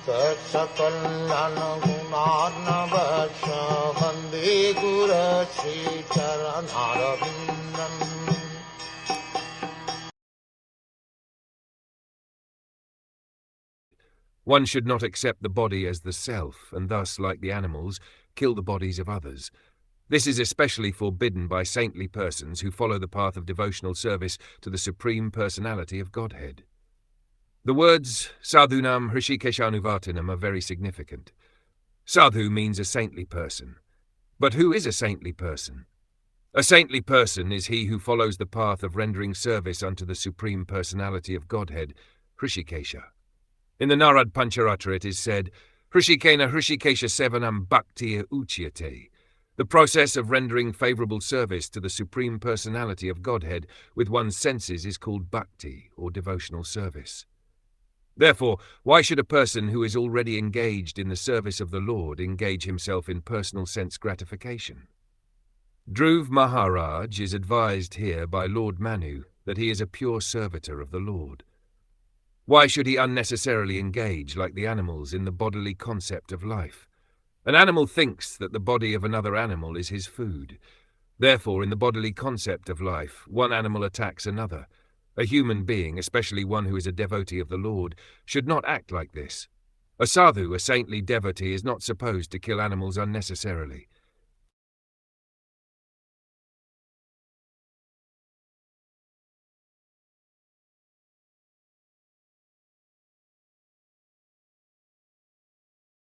Saksakalyan gunarnavasya Vande Guru Sri Charanarabindam. One should not accept the body as the self, and thus, like the animals, kill the bodies of others. This is especially forbidden by saintly persons who follow the path of devotional service to the Supreme Personality of Godhead. The words Sadhunam Hrishikeshanuvartinam are very significant. Sadhu means a saintly person. But who is a saintly person? A saintly person is he who follows the path of rendering service unto the Supreme Personality of Godhead, Hrishikesha. In the Narad Pancharatra it is said, Hrishikena Hrishikesha Sevanam Bhaktiya Uchyate. The process of rendering favorable service to the Supreme Personality of Godhead with one's senses is called bhakti, or devotional service. Therefore, why should a person who is already engaged in the service of the Lord engage himself in personal sense gratification? Dhruv Maharaj is advised here by Lord Manu that he is a pure servitor of the Lord. Why should he unnecessarily engage, like the animals, in the bodily concept of life? An animal thinks that the body of another animal is his food. Therefore, in the bodily concept of life, one animal attacks another. A human being, especially one who is a devotee of the Lord, should not act like this. A sadhu, a saintly devotee, is not supposed to kill animals unnecessarily.